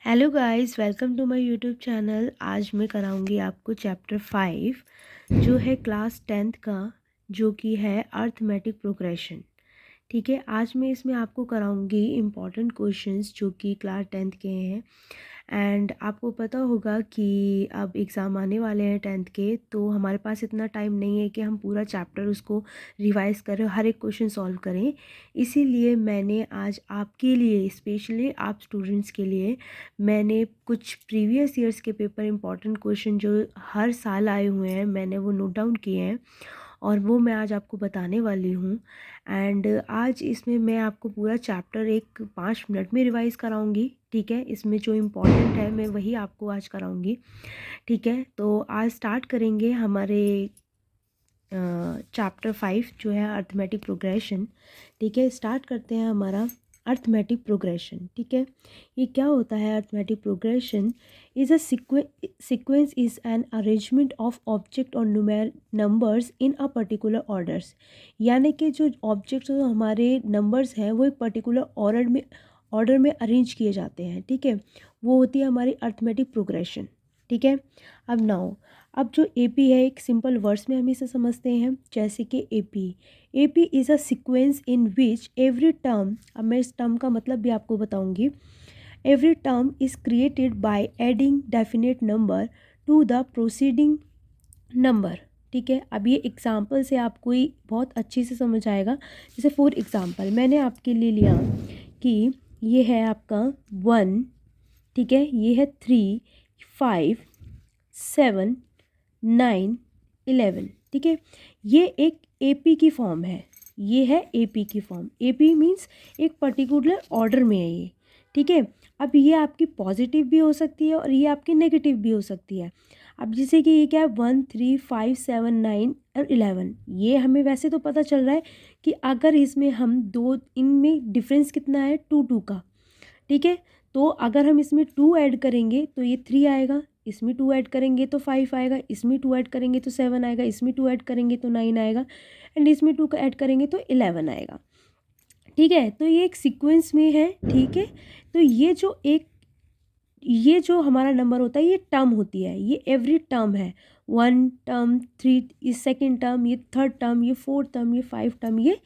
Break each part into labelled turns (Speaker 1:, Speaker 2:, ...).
Speaker 1: Hello guys, welcome to my YouTube channel. आज मैं कराऊंगी आपको चैप्टर 5 जो है क्लास 10th का, जो कि है अर्थमेटिक प्रोग्रेशन। ठीक है, आज मैं इसमें आपको कराऊंगी इम्पॉर्टेंट क्वेश्चंस जो कि क्लास 10th के हैं। एंड आपको पता होगा कि अब एग्ज़ाम आने वाले हैं 10th के, तो हमारे पास इतना टाइम नहीं है कि हम पूरा चैप्टर उसको रिवाइज करें, हर एक क्वेश्चन सॉल्व करें। इसीलिए मैंने आज आपके लिए, स्पेशली आप स्टूडेंट्स के लिए, मैंने कुछ प्रीवियस ईयर्स के पेपर इम्पॉर्टेंट क्वेश्चन जो हर साल आए हुए हैं, मैंने वो नोट डाउन किए हैं और वो मैं आज आपको बताने वाली हूँ। एंड आज इसमें मैं आपको पूरा चैप्टर एक 5 मिनट में रिवाइज़ कराऊंगी। ठीक है, इसमें जो इम्पोर्टेंट है मैं वही आपको आज कराऊंगी। ठीक है, तो आज स्टार्ट करेंगे हमारे चैप्टर 5 जो है अर्थमेटिक प्रोग्रेशन। ठीक है, स्टार्ट करते हैं हमारा अर्थमेटिक प्रोग्रेशन। ठीक है, ये क्या होता है? Arithmetic progression is a sequence is an arrangement of object और numbers in a particular orders. यानी कि जो ऑब्जेक्ट्स और हमारे नंबर्स हैं वो एक पर्टिकुलर ऑर्डर में अरेंज किए जाते हैं। ठीक है, वो होती है हमारी अर्थमेटिक प्रोग्रेशन। ठीक है, अब नाउ, अब जो एपी है एक सिंपल वर्ड्स में हम इसे समझते हैं, जैसे कि AP is a sequence in which every term, अब मैं इस टर्म का मतलब भी आपको बताऊंगी, every term is created by adding definite number two the proceeding number. ठीक है, अब ये एग्जाम्पल से आपको ही बहुत अच्छे से समझ आएगा। जैसे फॉर एग्जाम्पल मैंने आपके लिए लिया कि ये है आपका 1, ठीक है, ये है 3, 5, 7, 9, 11। ठीक है, ये एक एपी की फॉर्म है, ये है एपी की फॉर्म। एपी मीन्स एक पर्टिकुलर ऑर्डर में है ये। ठीक है, अब ये आपकी पॉजिटिव भी हो सकती है और ये आपकी नेगेटिव भी हो सकती है। अब जैसे कि ये क्या है, 1, 3, 5, 7, 9 और 11, ये हमें वैसे तो पता चल रहा है कि अगर इसमें हम दो, इनमें डिफरेंस कितना है, 2 2 का। ठीक है, तो अगर हम इसमें 2 ऐड करेंगे तो ये 3 आएगा, इसमें 2 ऐड करेंगे तो 5 आएगा, इसमें 2 ऐड करेंगे तो 7 आएगा, इसमें 2 ऐड करेंगे तो 9 आएगा, एंड इसमें 2 ऐड करेंगे तो 11 आएगा। ठीक है, तो ये एक सीक्वेंस में है। ठीक है, तो ये जो हमारा नंबर होता है ये टर्म होती है, ये एवरी टर्म है। 1 टर्म, 3 ये सेकेंड टर्म, ये थर्ड टर्म, ये फोर्थ टर्म, ये 5 टर्म, ये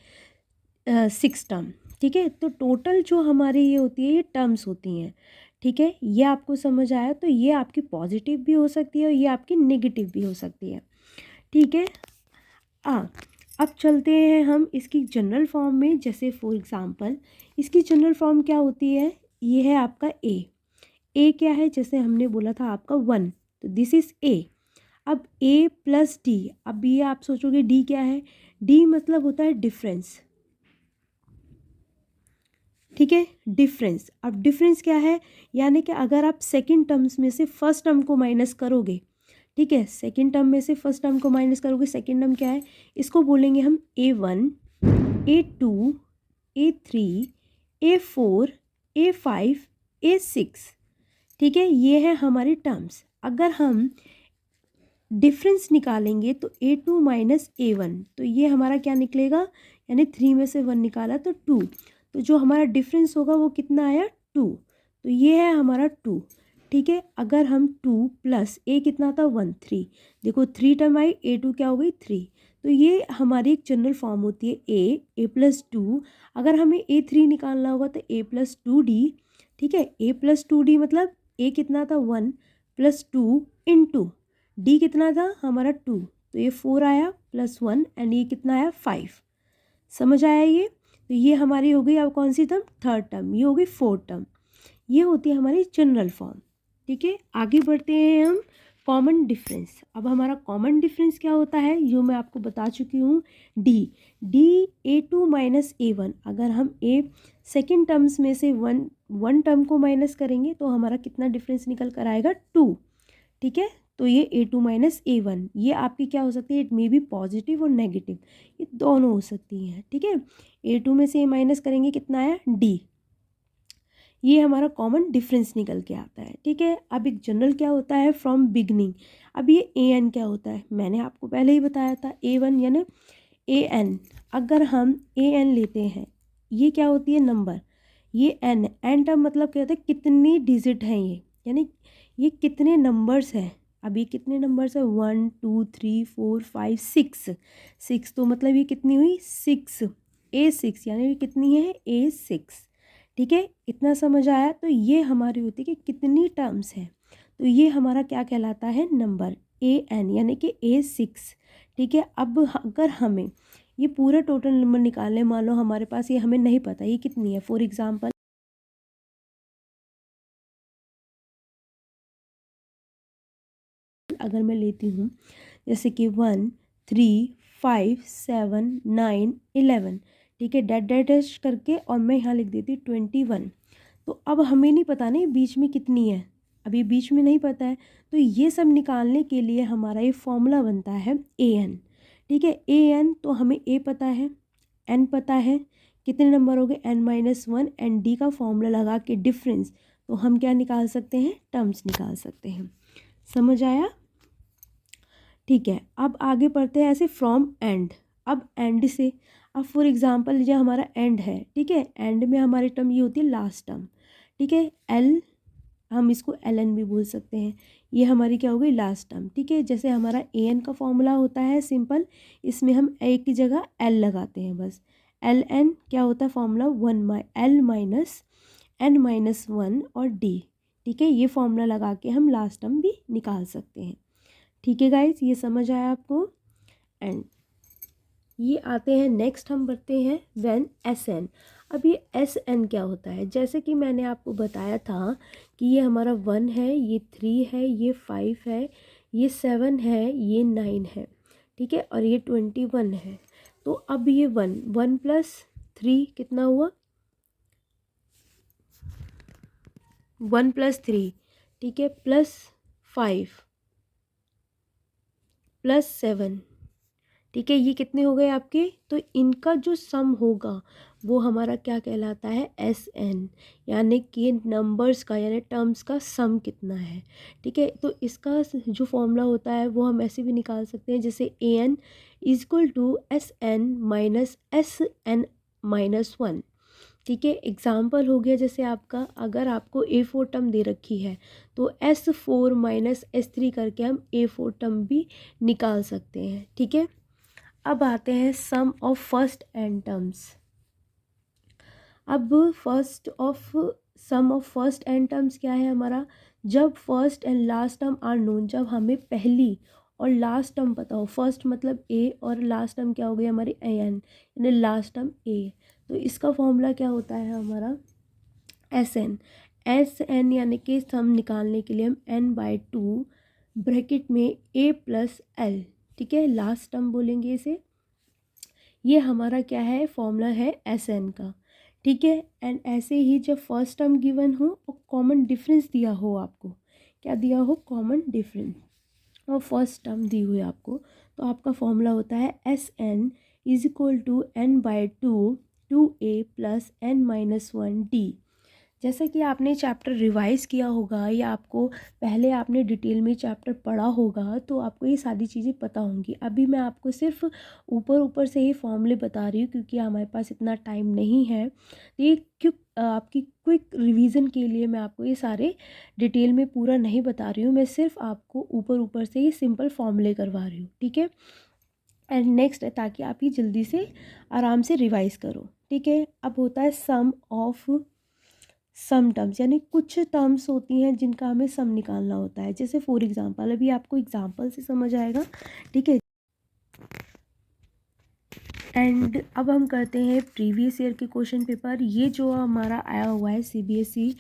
Speaker 1: 6 टर्म। ठीक है, तो टोटल जो हमारी ये होती है ये टर्म्स होती हैं। ठीक है, ये आपको समझ आया? तो ये आपकी पॉजिटिव भी हो सकती है और ये आपकी नेगेटिव भी हो सकती है। ठीक है, अब चलते हैं हम इसकी जनरल फॉर्म में। जैसे फॉर एग्जांपल इसकी जनरल फॉर्म क्या होती है, ये है आपका ए क्या है, जैसे हमने बोला था आपका 1, तो दिस इज़ ए। अब ए प्लस डी, अब ये आप सोचोगे डी क्या है, डी मतलब होता है डिफरेंस। ठीक है, डिफरेंस। अब डिफरेंस क्या है, यानी कि अगर आप सेकंड टर्म्स में से फर्स्ट टर्म को माइनस करोगे, ठीक है, सेकंड टर्म में से फर्स्ट टर्म को माइनस करोगे, सेकंड टर्म क्या है, इसको बोलेंगे हम A1, A2, A3, A4, A5, A6। ठीक है, ये है हमारी टर्म्स। अगर हम डिफरेंस निकालेंगे तो A2 माइनस A1, तो ये हमारा क्या निकलेगा, यानी 3 में से 1 निकाला तो 2, तो जो हमारा डिफरेंस होगा वो कितना आया, 2। तो ये है हमारा 2। ठीक है, अगर हम 2 प्लस ए कितना था, 1, 3, देखो 3 टर्म आई, A2 क्या हो गई, 3। तो ये हमारी एक जनरल फॉर्म होती है ए प्लस 2। अगर हमें A3 निकालना होगा तो A प्लस 2D। ठीक है, A प्लस 2D मतलब ए कितना था, 1 प्लस 2 इंटू डी कितना था हमारा, 2, तो ये 4 आया प्लस 1, एंड ये कितना आया, 5। समझ आया ये? तो ये हमारी हो गई अब कौन सी टर्म, थर्ड टर्म, ये हो गई फोर्थ टर्म। ये होती है हमारी जनरल फॉर्म। ठीक है, आगे बढ़ते हैं हम कॉमन डिफरेंस। अब हमारा कॉमन डिफरेंस क्या होता है, जो मैं आपको बता चुकी हूँ, डी A2 माइनस A1। अगर हम ए सेकेंड टर्म्स में से वन टर्म को माइनस करेंगे तो हमारा कितना डिफरेंस निकल कर आएगा, 2। ठीक है, तो ये A2 माइनस A1, ये आपकी क्या हो सकती है, इट मे बी पॉजिटिव और नेगेटिव, ये दोनों हो सकती हैं। ठीक है, A2 में से ए माइनस करेंगे कितना आया, D। ये हमारा कॉमन डिफरेंस निकल के आता है। ठीक है, अब एक जनरल क्या होता है, फ्रॉम बिगनिंग। अब ये AN क्या होता है, मैंने आपको पहले ही बताया था, A1 यानी AN। अगर हम AN लेते हैं, ये क्या होती है, नंबर, ये एन टर्म मतलब क्या होता है, कितनी डिजिट हैं ये, यानी ये कितने नंबर्स हैं। अब ये कितने नंबर्स है, 1 2 3 4 5 6, 6 तो मतलब ये कितनी हुई 6, A6 यानी ये कितनी है A6। ठीक है, इतना समझ आया। तो ये हमारी होती है कि कितनी टर्म्स हैं, तो ये हमारा क्या कहलाता है नंबर AN यानी कि A6। ठीक है, अब अगर हमें ये पूरा टोटल नंबर निकालने, मान लो हमारे पास ये हमें नहीं पता ये कितनी है, फॉर एग्जांपल अगर मैं लेती हूँ जैसे कि 1 3 5 7 9 11, ठीक है, डैट डैट डैश करके और मैं यहाँ लिख देती हूँ 21। तो अब हमें नहीं पता नहीं बीच में कितनी है, अभी बीच में नहीं पता है, तो ये सब निकालने के लिए हमारा ये फॉर्मूला बनता है AN। ठीक है, AN तो हमें A पता है, N पता है, कितने नंबर हो गए N-1, एंड D का फॉर्मूला लगा के डिफरेंस, तो हम क्या निकाल सकते हैं, टर्म्स निकाल सकते हैं। समझ आया? ठीक है, अब आगे पढ़ते हैं ऐसे फ्रॉम एंड। अब एंड से, अब फॉर एग्जांपल ये हमारा एंड है, ठीक है, एंड में हमारी टर्म ये होती है लास्ट टर्म। ठीक है, एल, हम इसको LN भी बोल सकते हैं, ये हमारी क्या हो गई लास्ट टर्म। ठीक है, जैसे हमारा AN का फॉर्मूला होता है सिंपल, इसमें हम A की जगह L लगाते हैं बस। LN क्या होता है फॉर्मूला, L माइनस N-1 और D। ठीक है, ये फॉर्मूला लगा के हम लास्ट टर्म भी निकाल सकते हैं। ठीक है गाइज, ये समझ आया आपको। एंड ये आते हैं नेक्स्ट, हम बढ़ते हैं व्हेन SN। अब ये SN क्या होता है, जैसे कि मैंने आपको बताया था कि ये हमारा 1 है, ये 3 है, ये 5 है, ये 7 है, ये 9 है, ठीक है, और ये 21 है। तो अब ये 1 प्लस 3 कितना हुआ, 1 प्लस 3, ठीक है, प्लस 5 प्लस 7, ठीक है, ये कितने हो गए आपके, तो इनका जो सम होगा वो हमारा क्या कहलाता है SN, यानी कि नंबर्स का यानी टर्म्स का सम कितना है। ठीक है, तो इसका जो फॉर्मूला होता है वो हम ऐसे भी निकाल सकते हैं, जैसे AN is equal to SN minus SN-1। ठीक है, एग्जाम्पल हो गया जैसे आपका, अगर आपको A4 टर्म दे रखी है तो S4 माइनस S3 करके हम A4 टर्म भी निकाल सकते हैं। ठीक है, अब आते हैं sum of first n terms. अब sum of first n terms क्या है हमारा, जब first and last term are known, जब हमें पहली और लास्ट टर्म पता हो, फर्स्ट मतलब A और लास्ट टर्म क्या हो गई हमारी AN, यानी लास्ट टर्म A, तो इसका फॉर्मूला क्या होता है हमारा SN यानी कि सम निकालने के लिए हम N/2 ब्रैकेट में A प्लस L, ठीक है, लास्ट टर्म बोलेंगे इसे, ये हमारा क्या है फॉर्मूला है SN का। ठीक है, एंड ऐसे ही जब फर्स्ट टर्म गिवन हो और कॉमन डिफरेंस दिया हो, आपको क्या दिया हो कॉमन डिफरेंस, और फर्स्ट टर्म दी हुई आपको, तो आपका फॉर्मूला होता है SN is equal to N/2 2A plus N-1D। जैसा कि आपने चैप्टर रिवाइज़ किया होगा या आपको पहले आपने डिटेल में चैप्टर पढ़ा होगा, तो आपको ये सारी चीज़ें पता होंगी। अभी मैं आपको सिर्फ ऊपर ऊपर से ही फॉर्मूले बता रही हूँ, क्योंकि हमारे पास इतना टाइम नहीं है। तो ये आपकी क्विक रिवीजन के लिए मैं आपको ये सारे डिटेल में पूरा नहीं बता रही हूँ, मैं सिर्फ आपको ऊपर ऊपर से ही सिंपल फॉर्मूले करवा रही हूँ। ठीक है, एंड नेक्स्ट है ताकि आप ये जल्दी से आराम से रिवाइज़ करो। ठीक है, अब होता है सम ऑफ सम टर्म्स, यानी कुछ टर्म्स होती हैं जिनका हमें सम निकालना होता है। जैसे फॉर एग्जांपल, अभी आपको एग्जांपल से समझ आएगा। ठीक है, एंड अब हम करते हैं प्रीवियस ईयर के क्वेश्चन पेपर। ये जो हमारा आया हुआ है CBSE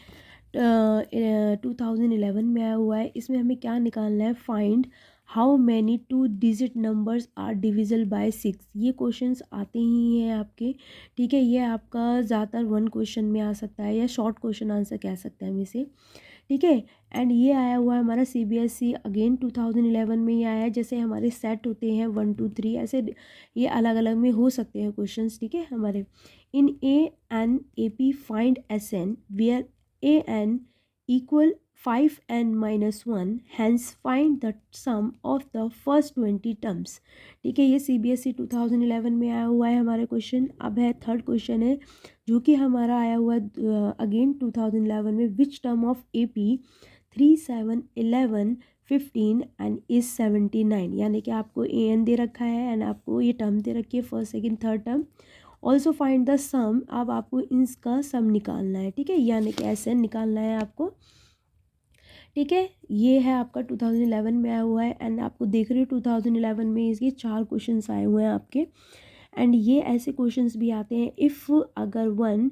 Speaker 1: 2011 में आया हुआ है, इसमें हमें क्या निकालना है, find how many 2 digit numbers are divisible by 6। ये क्वेश्चंस आते ही हैं आपके। ठीक है, ये आपका ज़्यादातर 1 क्वेश्चन में आ सकता है या शॉर्ट क्वेश्चन आंसर कह सकते हैं हम इसे। ठीक है, एंड ये आया हुआ है हमारा CBSE अगेन 2011 में ये आया है। जैसे हमारे सेट होते हैं 1 2 3, ऐसे ये अलग अलग में हो सकते हैं क्वेश्चंस। ठीक है, हमारे इन ANAP find SN where AN equal 5n-1, hence find the sum of the first 20 terms। ठीक है, ये CBSE 2011 में आया हुआ है हमारा क्वेश्चन। अब है थर्ड क्वेश्चन है जो कि हमारा आया हुआ है अगेन 2011 में, which term of AP 3, 7, 11, 15 and is 79। यानी कि आपको AN दे रखा है एंड आपको ये टर्म दे रखी है, first second third term. Also find the sum, अब आपको इसका सम निकालना है। ठीक है, यानी कि SN निकालना है आपको। ठीक है, ये है आपका 2011 में आया हुआ है एंड आपको देख रहे हो 2011 में इसके 4 क्वेश्चंस आए हुए हैं आपके। एंड ये ऐसे क्वेश्चंस भी आते हैं, इफ़ अगर 1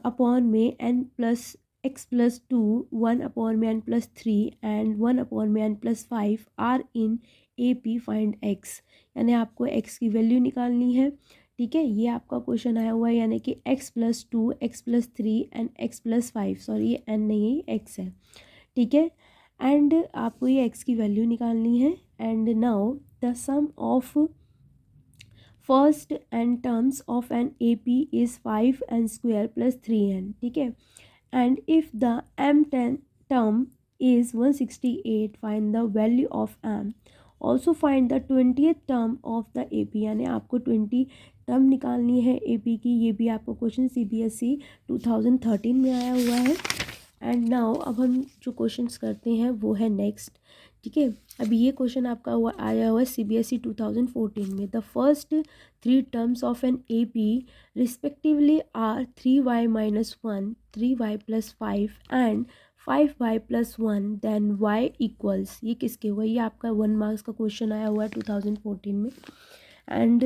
Speaker 1: अपॉन में n+x+2, 1 अपॉन में n+3 एंड 1 अपॉन में n+5 are in AP find x, यानी आपको x की वैल्यू निकालनी है। ठीक है, ये आपका क्वेश्चन आया हुआ है, यानी कि x+2, x+3 and x+5, sorry ये n नहीं है x है। ठीक है, एंड आपको ये x की वैल्यू निकालनी है। And now the sum of first n terms of an AP is 5n² + 3n। ठीक है, and if the m10 term is 168, find the value of m। Also find the 20th term of the AP, यानी आपको 20 term निकालनी है AP की। ये भी आपको क्वेश्चन CBSE 2013 में आया हुआ है। एंड नाउ अब हम जो क्वेश्चंस करते हैं वो है नेक्स्ट। ठीक है, अभी ये क्वेश्चन आपका आया हुआ है CBSE 2014 में। The first 3 terms of an AP respectively are 3y-1, 3y + 5 and 5y + 1, then y equals, ये किसके हुआ? ये आपका 1 मार्क्स का क्वेश्चन आया हुआ है 2014 में। एंड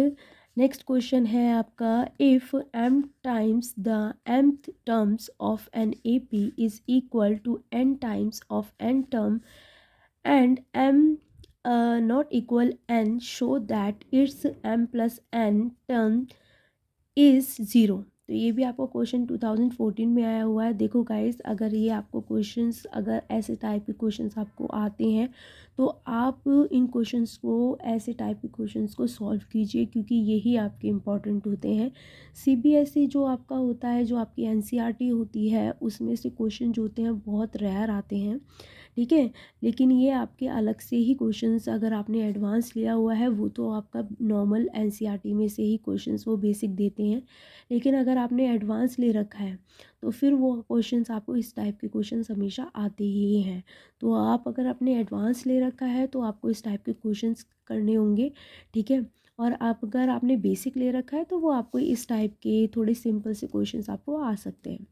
Speaker 1: नेक्स्ट क्वेश्चन है आपका, if m times the mth terms of an AP is equal to n times of n term and m not equal n, show that its m plus n term is 0। तो ये भी आपको question 2014 में आया हुआ है। देखो guys, अगर ये आपको क्वेश्चंस, अगर ऐसे टाइप के क्वेश्चंस आपको आते हैं तो आप इन क्वेश्चंस को, ऐसे टाइप के क्वेश्चंस को सॉल्व कीजिए, क्योंकि यही आपके इम्पॉर्टेंट होते हैं। CBSE जो आपका होता है, जो आपकी NCERT होती है, उसमें से क्वेश्चन जो होते हैं बहुत रेयर आते हैं। ठीक है, लेकिन ये आपके अलग से ही क्वेश्चंस, अगर आपने एडवांस लिया हुआ है वो तो आपका नॉर्मल NCERT में से ही क्वेश्चंस वो बेसिक देते हैं। लेकिन अगर आपने एडवांस ले रखा है तो फिर वो क्वेश्चंस आपको इस टाइप के क्वेश्चंस हमेशा आते ही हैं। तो आप अगर आपने एडवांस ले रखा है तो आपको इस टाइप के क्वेश्चंस करने होंगे। ठीक है, और आप अगर आपने बेसिक ले रखा है तो वो आपको इस टाइप के थोड़े सिंपल से क्वेश्चंस आपको आ सकते हैं।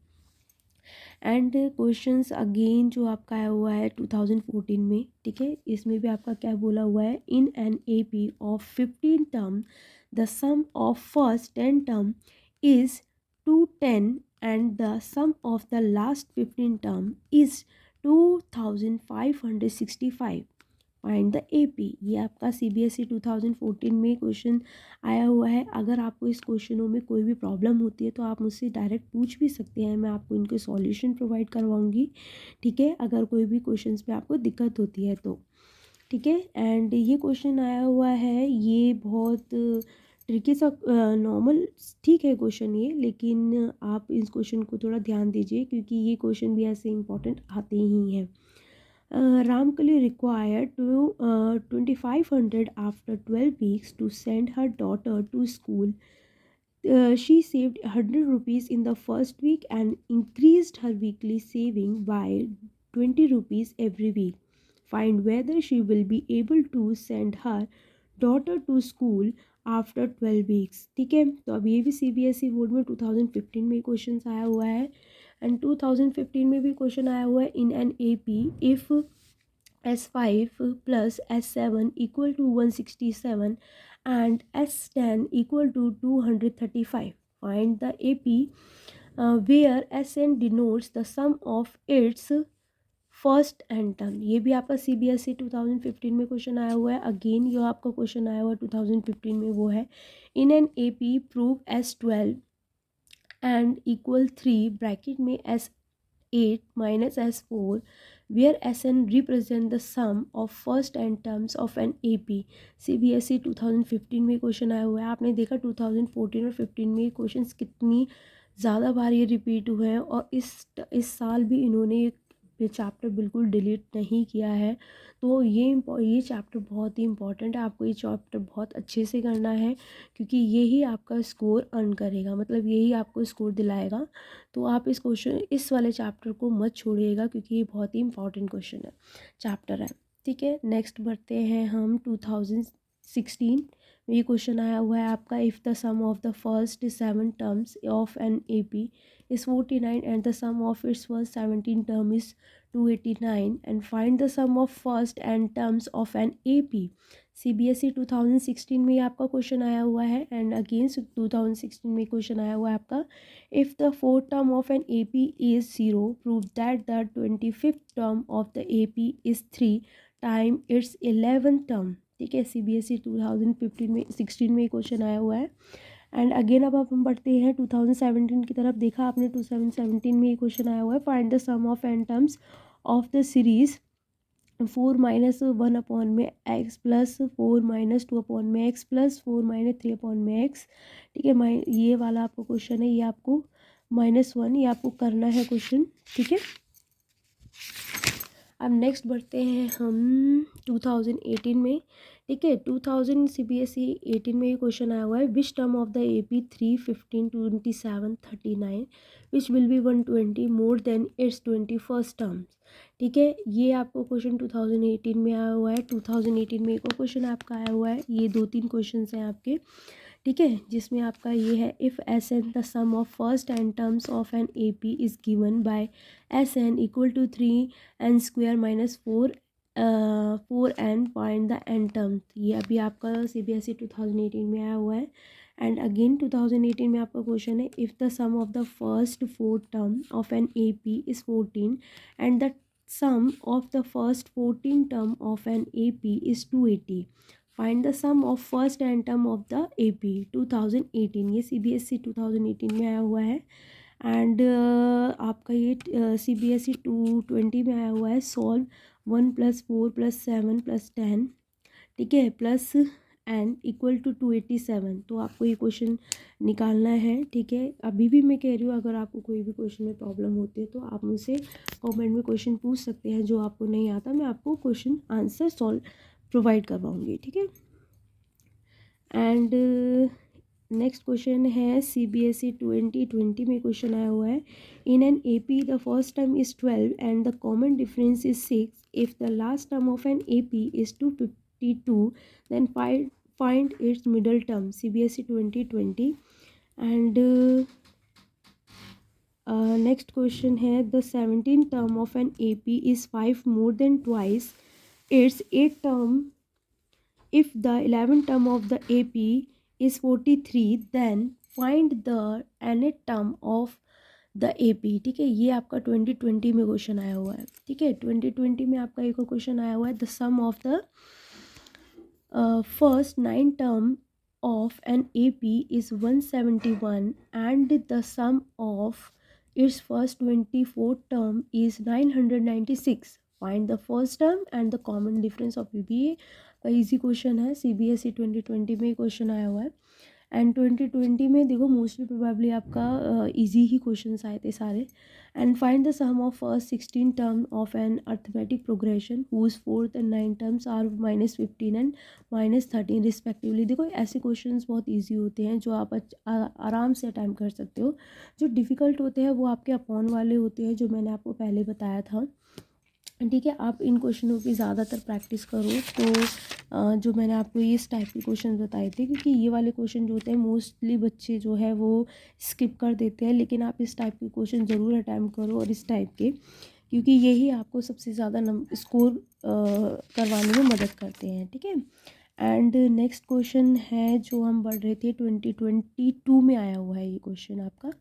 Speaker 1: एंड क्वेश्चंस अगेन जो आपका आया हुआ है 2014 में। ठीक है, इसमें भी आपका क्या बोला हुआ है, in an AP of 15 term the sum of first 10 term is 210 and the sum of the last 15 term is 2565, find the AP। ये आपका CBSE 2014 में क्वेश्चन आया हुआ है। अगर आपको इस क्वेश्चनों में कोई भी प्रॉब्लम होती है तो आप मुझसे डायरेक्ट पूछ भी सकते हैं, मैं आपको इनके सॉल्यूशन प्रोवाइड करवाऊंगी। ठीक है, अगर कोई भी क्वेश्चंस पे आपको दिक्कत होती है तो। ठीक है, एंड ये क्वेश्चन आया हुआ है, ये बहुत ट्रिकी सा, नॉर्मल ठीक है क्वेश्चन ये, लेकिन आप इस क्वेश्चन को थोड़ा ध्यान दीजिए, क्योंकि ये क्वेश्चन भी ऐसे इंपॉर्टेंट आते ही हैं। Ramkali required 2,500 after 12 weeks to send her daughter to school. She saved 100 rupees in the first week and increased her weekly saving by 20 rupees every week. Find whether she will be able to send her daughter to school after 12 weeks. ठीक है, तो अब ये भी CBSE board में 2015 में question आया हुआ है। एंड 2015 में भी क्वेश्चन आया हुआ है, in an AP if S5 + S7 = 167 and S10 = 235, find the AP where SN denotes the sum of its first n term. ये भी आपका CBSE 2015 में क्वेश्चन आया हुआ है। अगेन ये आपका क्वेश्चन आया हुआ है 2015 में, वो है in an AP prove S12 and equal 3 bracket में S8 - S4 where SN represent the sum of first n terms of an AP। CBSE 2015 में क्वेश्चन आया हुआ है। आपने देखा 2014 और 15 में क्वेश्चंस कितनी ज़्यादा बार ये रिपीट हुए हैं, और इस साल भी इन्होंने ये चैप्टर बिल्कुल डिलीट नहीं किया है। तो ये चैप्टर बहुत ही इंपॉर्टेंट है, आपको ये चैप्टर बहुत अच्छे से करना है, क्योंकि यही आपका स्कोर अर्न करेगा, मतलब यही आपको स्कोर दिलाएगा। तो आप इस वाले चैप्टर को मत छोड़िएगा, क्योंकि ये बहुत ही इंपॉर्टेंट क्वेश्चन है, चैप्टर है। ठीक है, नेक्स्ट बढ़ते हैं हम 2016 में। ये क्वेश्चन आया हुआ है आपका, if the sum of the first 7 terms of an AP is 49 and the sum of its first 17 term is 289 and find the sum of first and terms of an AP। CBSE 2016 में आपका question आया हुआ है, and again 2016 में question आया हुआ है आपका, if the fourth term of an AP is 0 prove that the 25th term of the AP is 3 time its 11th term. ठीक है, CBSE 2015 में 16 में क्वेश्चन आया हुआ है। एंड अगेन अब हम बढ़ते हैं 2017 की तरफ। देखा आपने 2017 में ये क्वेश्चन आया हुआ है, find the sum of n terms of the series 4 minus 1 upon में x प्लस 4 माइनस 2 अपॉन में x प्लस 4 माइनस 3 अपॉन में x। ठीक है, ये वाला आपको क्वेश्चन है, ये आपको -1 ये आपको करना है क्वेश्चन। ठीक है, अब नेक्स्ट बढ़ते हैं हम 2018 में। ठीक है, 2000 CBSE 18 में ये क्वेश्चन आया हुआ है, which term of the AP 3, 15, 27, 39 which will be 120 more than it's 21st terms. ठीक है, ये आपको क्वेश्चन 2018 में आया हुआ है। 2018 में एक और क्वेश्चन आपका आया हुआ है, ये 2-3 क्वेश्चन हैं आपके। ठीक है, जिसमें आपका ये है, if SN the sum of first n terms of an AP is given by SN equal to 3n square minus 4n find the n term. ये अभी आपका CBSE 2018 में आया हुआ है। एंड अगेन 2018 में आपका क्वेश्चन है, if the sum of the first 4 term of an AP is 14 and the sum of the first 14 term of an AP is 280, find the sum of first and term of the AP 2018। ये CBSE 2018 में आया हुआ है। And आपका ये CBSE 220 में आया हुआ है, सॉल्व 1 + 4 + 7 + 10। ठीक है, प्लस n इक्वल टू 287। तो आपको ये क्वेश्चन निकालना है। ठीक है, अभी भी मैं कह रही हूँ, अगर आपको कोई भी क्वेश्चन में प्रॉब्लम होती है तो आप मुझसे कमेंट में क्वेश्चन पूछ सकते हैं, जो आपको नहीं आता मैं आपको क्वेश्चन आंसर सॉल्व प्रोवाइड करवाऊँगी। ठीक है, एंड नेक्स्ट क्वेश्चन है CBSE 2020 में क्वेश्चन आया हुआ है, in an AP the first term is 12 and the common difference is 6, if the last term of an AP is 252 then find its middle term। CBSE 2020। and next question है, the 17th term of an AP is 5 more than twice its 8th term। if the 11th term of the AP is 43 then find the nth term of the AP। ठीक है, ये आपका 2020 में question आया हुआ है। ठीक है, 2020 में आपका एक और क्वेश्चन आया हुआ है, the sum of the first 9 term of an AP is 171 and the sum of its first 24 term is 996, find the first term and the common difference of BBA। का इजी क्वेश्चन है, CBSE 2020 में question आया हुआ है। And 2020 में देखो mostly probably आपका easy ही क्वेश्चंस आए थे सारे। And find the sum of first 16 term of an arithmetic progression whose fourth and 9 terms are -15 and -13 respectively. देखो ऐसे क्वेश्चंस बहुत इजी होते हैं, जो आप आराम से अटैम्प्ट कर सकते हो। जो डिफ़िकल्ट होते हैं वो आपके अपॉन वाले होते हैं, जो मैंने आपको पहले बताया था। ठीक है, आप इन क्वेश्चनों की ज़्यादातर प्रैक्टिस करो, तो जो मैंने आपको ये इस टाइप के क्वेश्चन बताए थे, क्योंकि ये वाले क्वेश्चन जो होते हैं मोस्टली बच्चे जो है वो स्किप कर देते हैं, लेकिन आप इस टाइप के क्वेश्चन ज़रूर अटैम्प्ट करो, और इस टाइप के, क्योंकि यही आपको सबसे ज़्यादा स्कोर करवाने में मदद करते हैं। ठीक है, एंड नेक्स्ट क्वेश्चन है जो हम बढ़ रहे थे, 2022 में आया हुआ है ये क्वेश्चन आपका।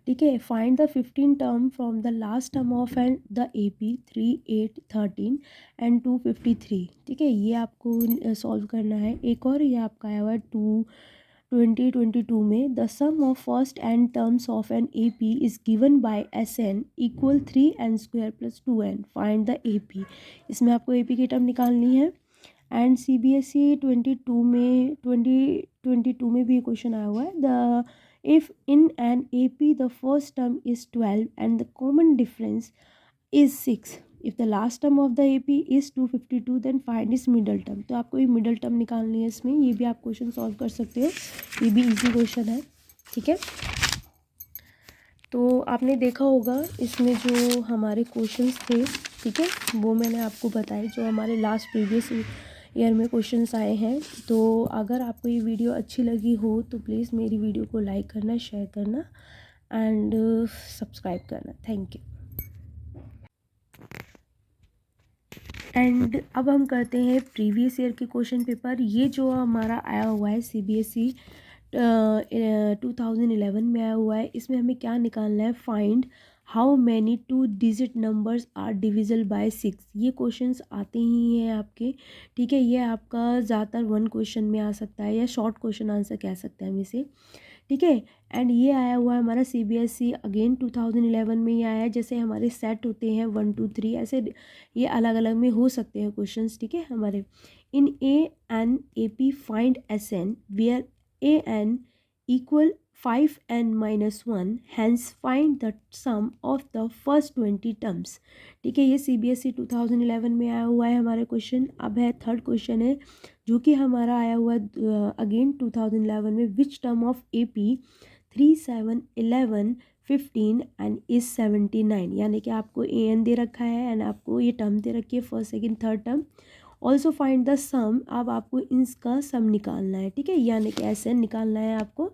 Speaker 1: ठीक है, find the 15 term from the last term of and the AP 3, 8, 13 and 253। ठीक है, ये आपको सॉल्व करना है। एक और ये आपका आया हुआ है 2022 में, the sum of first n terms of an AP is given by SN equal 3n square + 2n, find the AP। इसमें आपको AP की टर्म निकालनी है। एंड CBSE 2022 में भी ये क्वेश्चन आया हुआ है, the if in an AP the first term is 12 and the common difference is 6, if the last term of the AP is 252 then find is middle term. तो आपको ये मिडल टर्म निकालनी है इसमें, ये भी आप क्वेश्चन सॉल्व कर सकते हो, ये भी इजी क्वेश्चन है, ठीक है। तो आपने देखा होगा इसमें जो हमारे क्वेश्चंस थे, ठीक है, वो मैंने आपको बताए जो हमारे लास्ट प्रीवियस ईयर में क्वेश्चंस आए हैं। तो अगर आपको ये वीडियो अच्छी लगी हो तो प्लीज़ मेरी वीडियो को लाइक करना, शेयर करना एंड सब्सक्राइब करना। Thank you. एंड अब हम करते हैं प्रीवियस ईयर के क्वेश्चन पेपर। ये जो हमारा आया हुआ है CBSE 2011 में आया हुआ है, इसमें हमें क्या निकालना है, find how many 2 digit numbers are divisible by 6। ये क्वेश्चंस आते ही हैं आपके, ठीक है। ये आपका ज़्यादातर 1 क्वेश्चन में आ सकता है या शॉर्ट क्वेश्चन आंसर कह सकते हैं हम इसे, ठीक है। एंड ये आया हुआ है हमारा CBSE अगेन 2011 में ही आया है। जैसे हमारे सेट होते हैं 1 2 3, ऐसे ये अलग अलग में हो सकते हैं क्वेश्चंस, ठीक है हमारे। In AN AP find SN where AN equal 5n-1, hence find the sum of the first 20 terms। ठीक है, ये CBSE 2011 में आया हुआ है हमारे क्वेश्चन। अब है थर्ड क्वेश्चन है जो कि हमारा आया हुआ है अगेन 2011 में, which term of AP 3 7 11 15 and is 79। यानी कि आपको AN दे रखा है एंड आपको ये टर्म दे रखी है, first second third term. Also find the sum, अब आपको इसका सम निकालना है, ठीक है, यानी कि SN निकालना है आपको,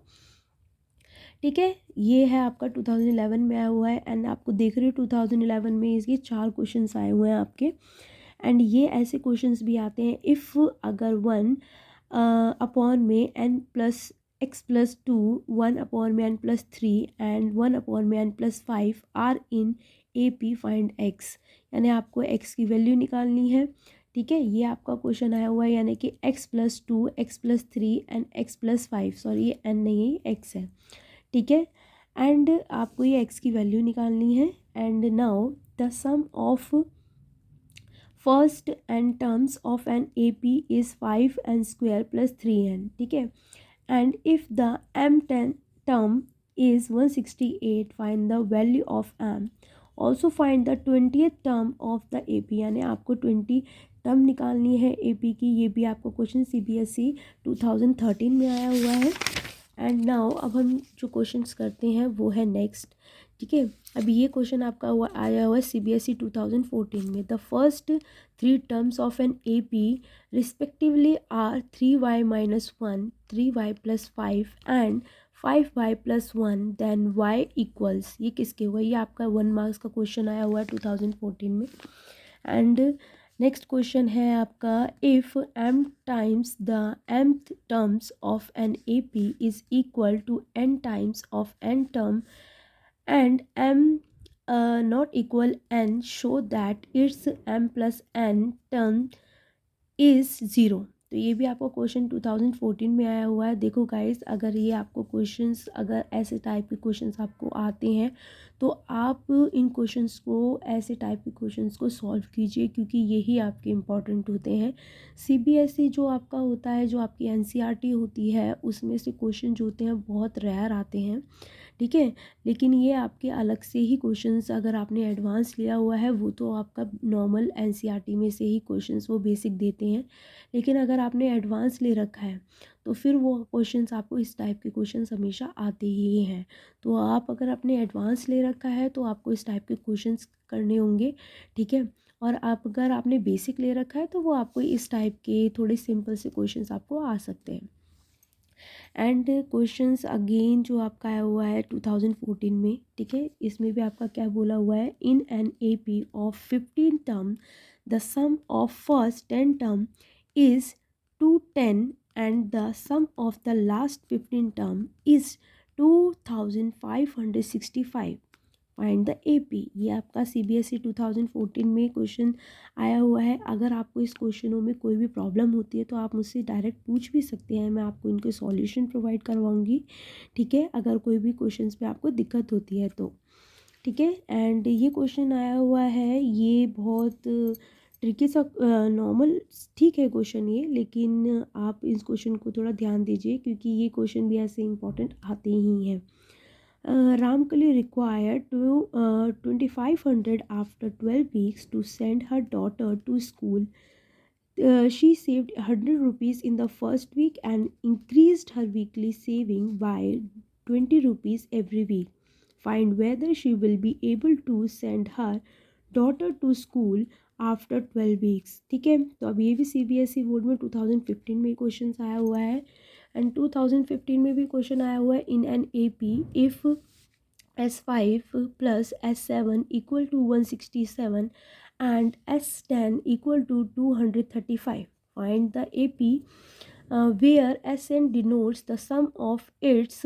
Speaker 1: ठीक है। ये है आपका 2011 में आया हुआ है एंड आपको देख रहे हो 2011 में इसके 4 क्वेश्चंस आए हुए हैं आपके। एंड ये ऐसे क्वेश्चंस भी आते हैं, इफ़ अगर 1 अपॉन में n+x+2, 1 अपॉन में n+3 एंड 1 अपॉन में n+5 are in AP find x, यानी आपको x की वैल्यू निकालनी है, ठीक है। ये आपका क्वेश्चन आया हुआ है, यानी कि x+2 x+3 and x+5, sorry ये n नहीं है, x है, ठीक है। एंड आपको ये x की वैल्यू निकालनी है। And now the sum of first n terms of an AP is 5n² + 3n, ठीक है। And if the m10 term is 168, find the value of m। Also find the 20th term of the AP, यानी आपको 20 term निकालनी है AP की। ये भी आपको क्वेश्चन CBSE 2013 में आया हुआ है। एंड नाउ अब हम जो क्वेश्चंस करते हैं वो है नेक्स्ट, ठीक है। अभी ये क्वेश्चन आपका आया हुआ है CBSE 2014 में। The first 3 terms of an AP respectively are 3y-1, 3y + 5 and 5y + 1, then y equals, ये किसके हुआ, ये आपका 1 मार्क्स का क्वेश्चन आया हुआ है 2014 में। एंड नेक्स्ट क्वेश्चन है आपका, if m times the mth terms of an AP is equal to n times of n term and m not equal n, show that its m plus n term is 0। तो ये भी आपको question 2014 में आया हुआ है। देखो guys, अगर ये आपको क्वेश्चंस, अगर ऐसे टाइप के क्वेश्चंस आपको आते हैं तो आप इन क्वेश्चंस को, ऐसे टाइप के क्वेश्चंस को सॉल्व कीजिए, क्योंकि यही आपके इम्पॉर्टेंट होते हैं। CBSE जो आपका होता है, जो आपकी NCERT होती है, उसमें से क्वेश्चन जो होते हैं बहुत रेयर आते हैं, ठीक है। लेकिन ये आपके अलग से ही क्वेश्चंस, अगर आपने एडवांस लिया हुआ है वो तो आपका नॉर्मल NCERT में से ही क्वेश्चंस वो बेसिक देते हैं। लेकिन अगर आपने एडवांस ले रखा है तो फिर वो क्वेश्चंस आपको, इस टाइप के क्वेश्चंस हमेशा आते ही हैं। तो आप अगर आपने एडवांस ले रखा है तो आपको इस टाइप के क्वेश्चंस करने होंगे, ठीक है। और आप अगर आपने बेसिक ले रखा है तो वो आपको इस टाइप के थोड़े सिंपल से क्वेश्चंस आपको आ सकते हैं। एंड क्वेश्चंस अगेन जो आपका आया हुआ है 2014 में, ठीक है, इसमें भी आपका क्या बोला हुआ है, in an AP of 15 term the sum of first 10 term is 210 and the sum of the last 15 term is 2565, find the AP। ये आपका CBSE 2014 में क्वेश्चन आया हुआ है। अगर आपको इस क्वेश्चनों में कोई भी प्रॉब्लम होती है तो आप मुझसे डायरेक्ट पूछ भी सकते हैं, मैं आपको इनके सॉल्यूशन प्रोवाइड करवाऊंगी, ठीक है, अगर कोई भी क्वेश्चंस पे आपको दिक्कत होती है तो, ठीक है। एंड ये क्वेश्चन आया हुआ है, ये बहुत ट्रिकी सा, नॉर्मल ठीक है क्वेश्चन ये, लेकिन आप इस क्वेश्चन को थोड़ा ध्यान दीजिए क्योंकि ये क्वेश्चन भी ऐसे इंपॉर्टेंट आते ही हैं। Ramkali required to 2500 after 12 weeks to send her daughter to school. She saved 100 rupees in the first week and increased her weekly saving by 20 rupees every week. Find whether she will be able to send her daughter to school after 12 weeks. ठीक है, तो अब ये भी CBSE board में 2015 में question आया हुआ है एंड 2015 में भी क्वेश्चन आया हुआ है in an AP if S5 plus S7 equal to 167 and S10 equal to 235. Find the AP where SN denotes the sum of its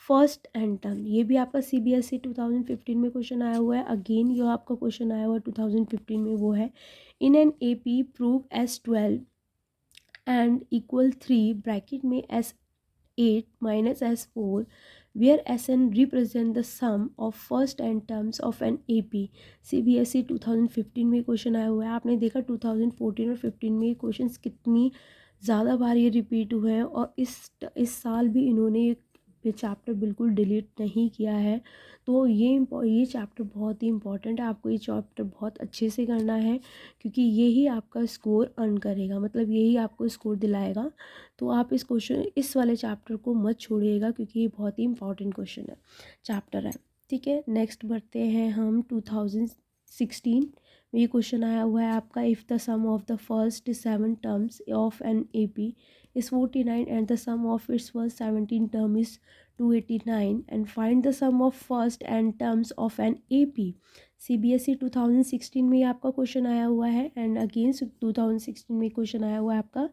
Speaker 1: first n term. ये भी आपका CBSE 2015 में क्वेश्चन आया हुआ है. अगेन ये आपका क्वेश्चन आया हुआ है 2015 में, वो है in an AP prove S12 and equal 3 bracket में S8 minus S4 where SN represent the sum of first and terms of an AP. CBSE 2015 में क्वेश्चन आया हुआ है. आपने देखा 2014 और 15 में क्वेश्चंस कितनी ज़्यादा बार ये रिपीट हुए हैं और इस साल भी इन्होंने ये चैप्टर बिल्कुल डिलीट नहीं किया है. तो ये चैप्टर बहुत ही इंपॉर्टेंट है. आपको ये चैप्टर बहुत अच्छे से करना है क्योंकि यही आपका स्कोर अर्न करेगा, मतलब यही आपको स्कोर दिलाएगा. तो आप इस वाले चैप्टर को मत छोड़िएगा क्योंकि ये बहुत ही इंपॉर्टेंट क्वेश्चन है, चैप्टर है. ठीक है, नेक्स्ट बढ़ते हैं हम 2016 में. ये क्वेश्चन आया हुआ है आपका if the sum of the first 7 terms of an AP is 49 and the sum of its first 17 term is 289 and find the sum of first and terms of an AP. CBSE 2016 में आपका question आया हुआ है and again 2016 में question आया हुआ है आपका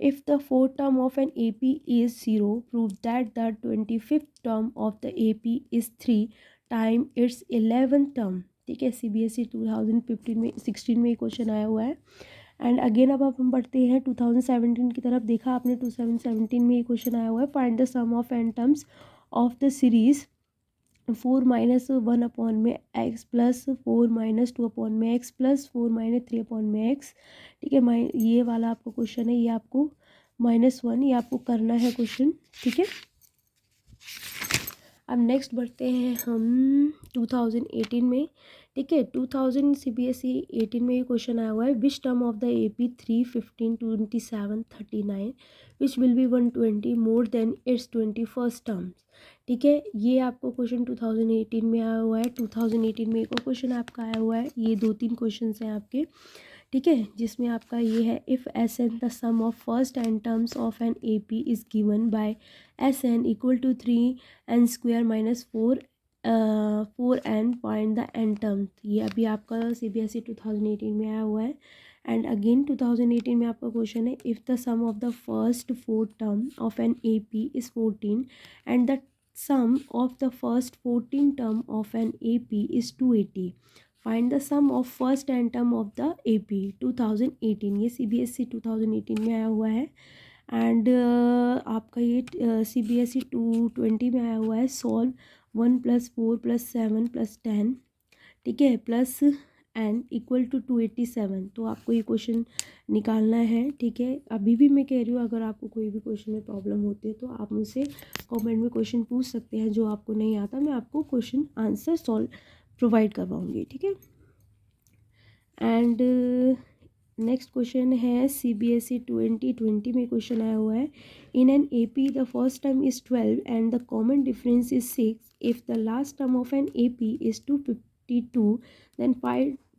Speaker 1: if the fourth term of an AP is 0 prove that the 25th term of the AP is 3 time its 11th term. ठीक है, CBSE 2015 में 16 में क्वेश्चन आया हुआ है. एंड अगेन अब हम बढ़ते हैं 2017 की तरफ. देखा आपने 2017 में ये क्वेश्चन आया हुआ है find the sum of n terms of the series 4 minus 1 upon में x प्लस 4 माइनस 2 अपॉन में x प्लस 4 माइनस 3 अपॉन में x. ठीक है, ये वाला आपका क्वेश्चन है, ये आपको -1 ये आपको करना है क्वेश्चन. ठीक है, अब नेक्स्ट बढ़ते हैं हम 2018 में. ठीक है, 2000 CBSE 18 में ये क्वेश्चन आया हुआ है which term of the AP 3, 15, 27, 39 which will be 120 more than it's 21st terms. ठीक है, ये आपको क्वेश्चन 2018 में आया हुआ है. 2018 में एक और क्वेश्चन आपका आया हुआ है. ये 2-3 क्वेश्चन हैं आपके. ठीक है, जिसमें आपका ये है if SN the sum of first n terms of an AP is given by SN equal to 3n square minus 4n find the n term. ये अभी आपका CBSE 2018 में आया हुआ है. एंड अगेन 2018 में आपका क्वेश्चन है if the sum of the first 4 term of an AP is 14 and the sum of the first 14 term of an AP is 280. Find the sum of first n term of the AP 2018. ये CBSE 2018 में आया हुआ है. And आपका ये CBSE 220 में आया हुआ है सॉल्व 1 + 4 + 7 + 10. ठीक है, प्लस n इक्वल टू 287. तो आपको ये क्वेश्चन निकालना है. ठीक है, अभी भी मैं कह रही हूँ अगर आपको कोई भी क्वेश्चन में प्रॉब्लम होती है तो आप मुझसे कमेंट में क्वेश्चन पूछ सकते हैं. जो आपको नहीं आता मैं आपको क्वेश्चन आंसर सॉल्व प्रोवाइड करवाऊँगी. ठीक है, एंड नेक्स्ट क्वेश्चन है CBSE 2020 में क्वेश्चन आया हुआ है in an AP the first term is 12 and the common difference is 6. If the last term of an AP is 252 then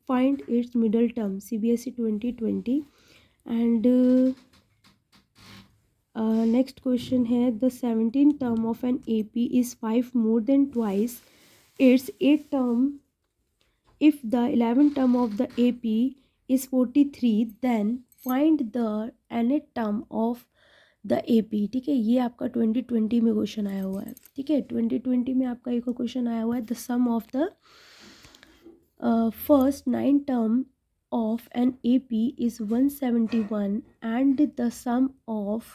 Speaker 1: find its middle term. CBSE 2020. and next question है the 17th term of an AP is 5 more than twice its 8th term. if the 11th term of the AP is 43 then find the nth term of the AP. ठीक है, ये आपका 2020 में question आया हुआ है. ठीक है, 2020 में आपका एक और क्वेश्चन आया हुआ है the sum of the first 9 term of an AP is 171 and the sum of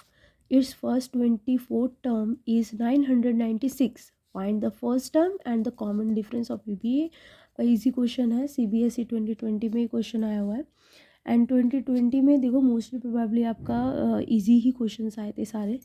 Speaker 1: its first 24 term is 996. Find the first term and the common difference of APA. का इजी क्वेश्चन है, CBSE 2020 में question आया हुआ है. And 2020 में देखो mostly probably आपका easy ही क्वेश्चंस आए थे सारे।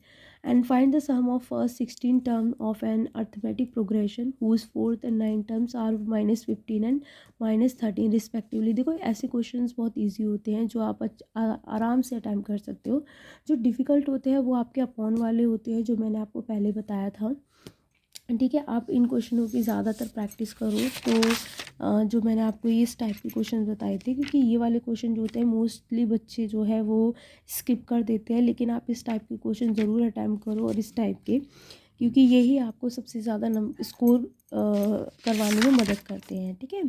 Speaker 1: And find the sum of first 16 term of an arithmetic progression whose fourth and 9 terms are -15 and -13 respectively. देखो ऐसे क्वेश्चंस बहुत इजी होते हैं जो आप आराम से अटैम्प्ट कर सकते हो। जो डिफ़िकल्ट होते हैं वो आपके अपॉन वाले होते हैं, जो मैंने आपको पहले बताया था। ठीक है, आप इन क्वेश्चनों की ज़्यादातर प्रैक्टिस करो तो जो मैंने आपको इस टाइप के क्वेश्चन बताए थे, क्योंकि ये वाले क्वेश्चन जो होते हैं मोस्टली बच्चे जो है वो स्किप कर देते हैं, लेकिन आप इस टाइप के क्वेश्चन ज़रूर अटैम्प्ट करो और इस टाइप के, क्योंकि यही आपको सबसे ज़्यादा स्कोर करवाने में मदद करते हैं। ठीक है,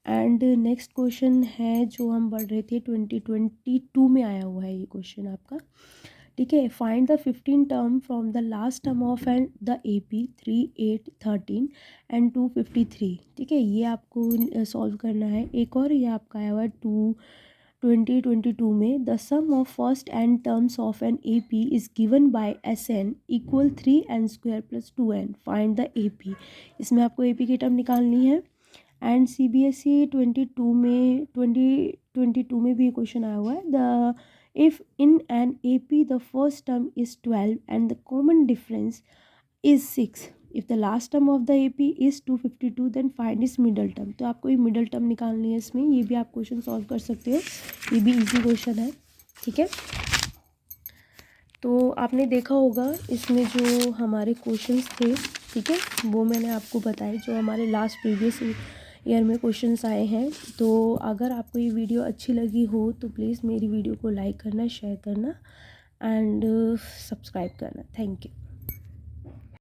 Speaker 1: एंड नेक्स्ट क्वेश्चन है जो हम बढ़ रहे थे 2022 में आया हुआ है ये क्वेश्चन आपका। ठीक है, find the 15 term from the last term of and the AP 3, 8, 13 and 253। ठीक है, ये आपको सॉल्व करना है। एक और ये आपका आया हुआ है 2022 में, the sum of first n terms of an AP is given by SN equal 3n² + 2n, find the AP। इसमें आपको AP की टर्म निकालनी है। एंड CBSE 2022 में भी क्वेश्चन आया हुआ है, the if in an AP the first term is 12 and the common difference is 6, if the last term of the AP is 252 then find its middle term। तो आपको ये मिडल टर्म निकालनी है इसमें। ये भी आप क्वेश्चन सॉल्व कर सकते हो, ये भी इजी क्वेश्चन है। ठीक है, तो आपने देखा होगा इसमें जो हमारे क्वेश्चंस थे, ठीक है, वो मैंने आपको बताए जो हमारे लास्ट प्रीवियस ईयर में क्वेश्चंस आए हैं। तो अगर आपको ये वीडियो अच्छी लगी हो तो प्लीज़ मेरी वीडियो को लाइक करना, शेयर करना एंड सब्सक्राइब करना। Thank you.